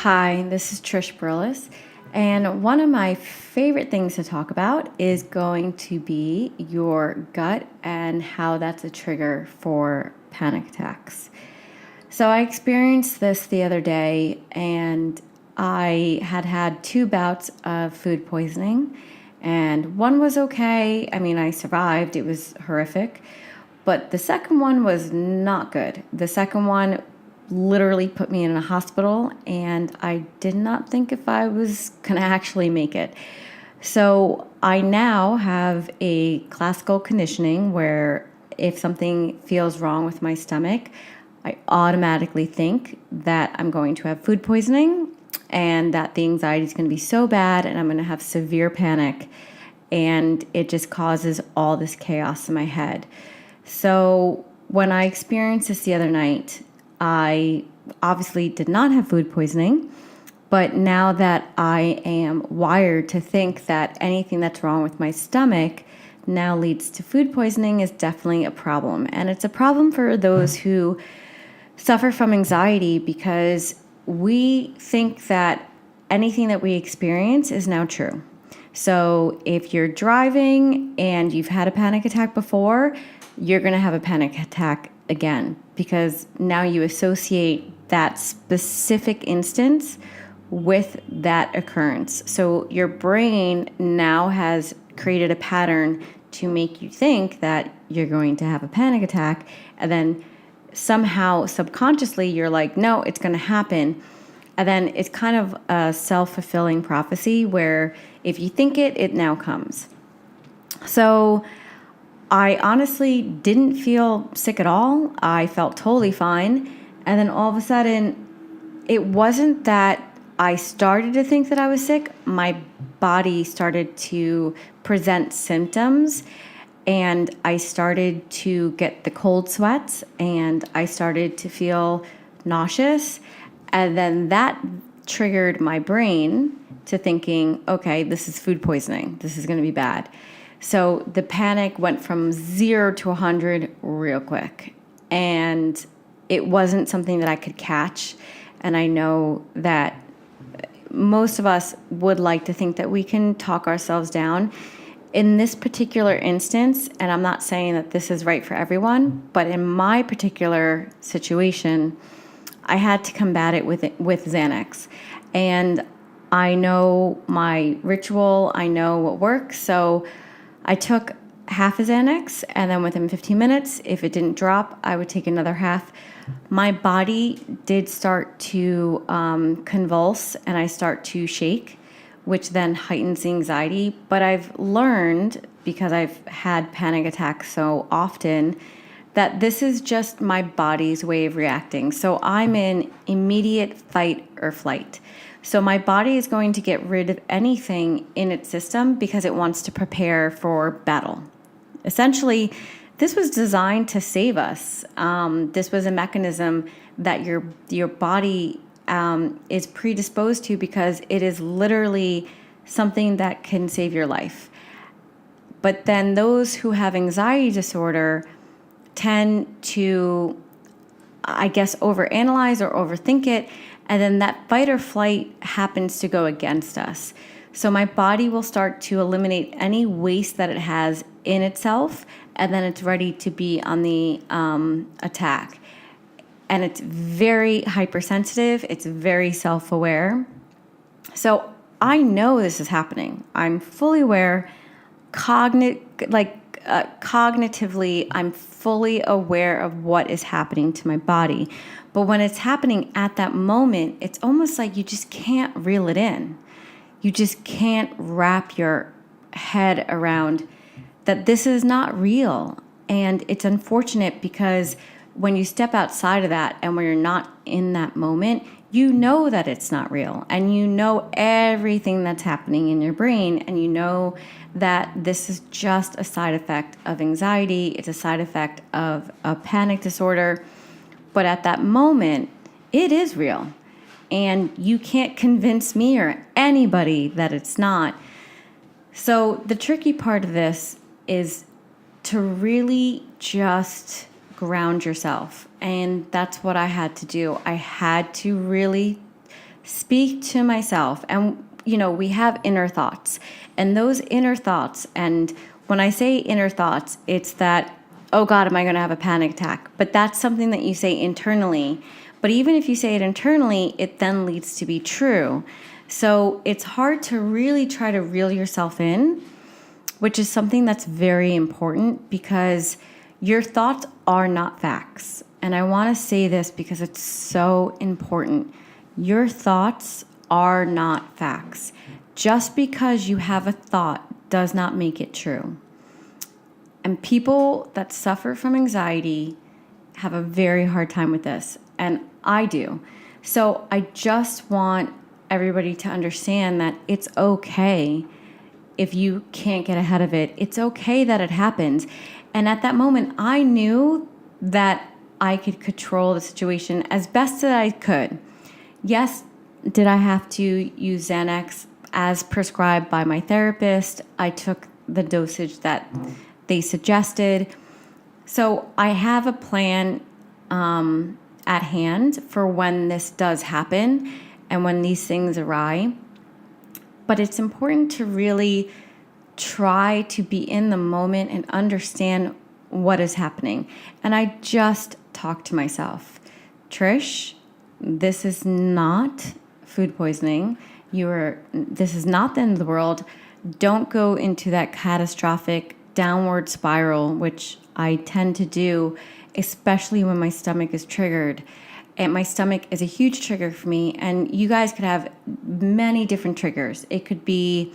Hi, this is Trish Burles, and one of my favorite things to talk about is going to be your gut and how that's a trigger for panic attacks. So I experienced this the other day, and I had two bouts of food poisoning, and one was okay. I mean, I survived, it was horrific, but the second one was not good. The second one literally put me in a hospital, and I did not think if I was going to actually make it. So I now have a classical conditioning where if something feels wrong with my stomach, I automatically think that I'm going to have food poisoning and that the anxiety is going to be so bad and I'm going to have severe panic, and it just causes all this chaos in my head. So when I experienced this the other night, I obviously did not have food poisoning, but now that I am wired to think that anything that's wrong with my stomach now leads to food poisoning is definitely a problem. And it's a problem for those who suffer from anxiety because we think that anything that we experience is now true. So if you're driving and you've had a panic attack before, you're going to have a panic attack again because now you associate that specific instance with that occurrence. So your brain now has created a pattern to make you think that you're going to have a panic attack, and then somehow subconsciously you're like, no, it's going to happen. And then it's kind of a self-fulfilling prophecy where if you think it, it now comes. So I honestly didn't feel sick at all. I felt totally fine. And then all of a sudden, it wasn't that I started to think that I was sick. My body started to present symptoms, and I started to get the cold sweats, and I started to feel nauseous. And then that triggered my brain to thinking, okay, this is food poisoning. This is going to be bad. So the panic went from 0 to 100 real quick. And it wasn't something that I could catch. And I know that most of us would like to think that we can talk ourselves down. In this particular instance, and I'm not saying that this is right for everyone, but in my particular situation, I had to combat it with Xanax. And I know my ritual, I know what works. So I took half a Xanax, and then within 15 minutes, if it didn't drop, I would take another half. My body did start to convulse, and I start to shake, which then heightens the anxiety. But I've learned, because I've had panic attacks so often, that this is just my body's way of reacting. So I'm in immediate fight or flight. So my body is going to get rid of anything in its system because it wants to prepare for battle. Essentially, this was designed to save us. This was a mechanism that your body is predisposed to because it is literally something that can save your life. But then those who have anxiety disorder tend to, I guess, overanalyze or overthink it, and then that fight or flight happens to go against us. So my body will start to eliminate any waste that it has in itself, and then it's ready to be on the attack. And it's very hypersensitive. It's very self-aware. So I know this is happening. I'm fully aware, cognitively, I'm fully aware of what is happening to my body. But when it's happening at that moment, it's almost like you just can't reel it in. You just can't wrap your head around that this is not real. And it's unfortunate because when you step outside of that and when you're not in that moment, you know that it's not real, and you know everything that's happening in your brain, and you know that this is just a side effect of anxiety. It's a side effect of a panic disorder. But at that moment, it is real. And you can't convince me or anybody that it's not. So the tricky part of this is to really just ground yourself. And that's what I had to do. I had to really speak to myself. And, we have inner thoughts. And those inner thoughts, and when I say inner thoughts, it's that, oh God, am I going to have a panic attack? But that's something that you say internally. But even if you say it internally, it then leads to be true. So it's hard to really try to reel yourself in, which is something that's very important because your thoughts are not facts. And I want to say this because it's so important. Your thoughts are not facts. Just because you have a thought does not make it true. And people that suffer from anxiety have a very hard time with this. And I do. So I just want everybody to understand that it's okay if you can't get ahead of it. It's okay that it happens. And at that moment, I knew that I could control the situation as best that I could. Yes, did I have to use Xanax as prescribed by my therapist? I took the dosage that they suggested. So I have a plan at hand for when this does happen and when these things arise. But it's important to really try to be in the moment and understand what is happening. And I just talked to myself, Trish, this is not food poisoning. This is not the end of the world. Don't go into that catastrophic downward spiral, which I tend to do, especially when my stomach is triggered. And my stomach is a huge trigger for me. And you guys could have many different triggers. It could be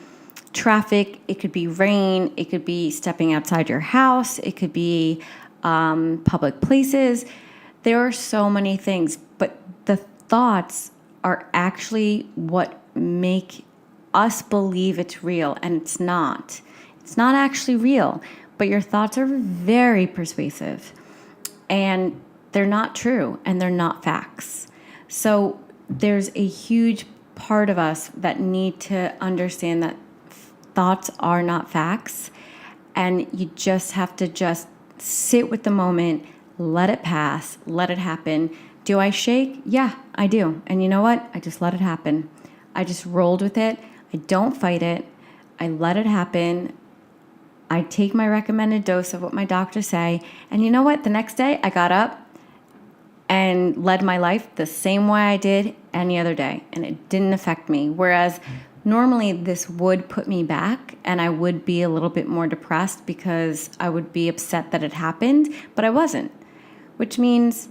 traffic, it could be rain, it could be stepping outside your house, it could be public places. There are so many things, but the thoughts are actually what make us believe it's real, and it's not. It's not actually real, but your thoughts are very persuasive, and they're not true, and they're not facts. So there's a huge part of us that need to understand that thoughts are not facts, and you just have to just sit with the moment, let it pass, let it happen. Do I shake? Yeah, I do. And you know what? I just let it happen. I just rolled with it. I don't fight it. I let it happen. I take my recommended dose of what my doctors say. And you know what? The next day I got up and led my life the same way I did any other day. And it didn't affect me. Whereas normally this would put me back and I would be a little bit more depressed because I would be upset that it happened, but I wasn't. Which means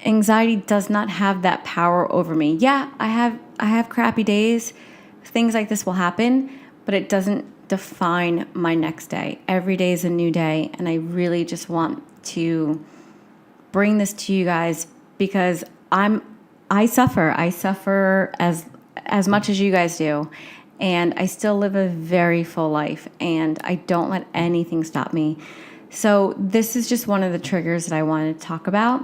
anxiety does not have that power over me. Yeah, I have crappy days. Things like this will happen, but it doesn't define my next day. Every day is a new day, and I really just want to bring this to you guys because I suffer. I suffer as much as you guys do, and I still live a very full life, and I don't let anything stop me. So this is just one of the triggers that I wanted to talk about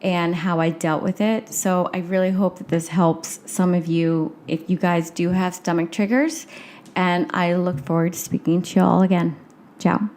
and how I dealt with it. So I really hope that this helps some of you if you guys do have stomach triggers. And I look forward to speaking to you all again. Ciao.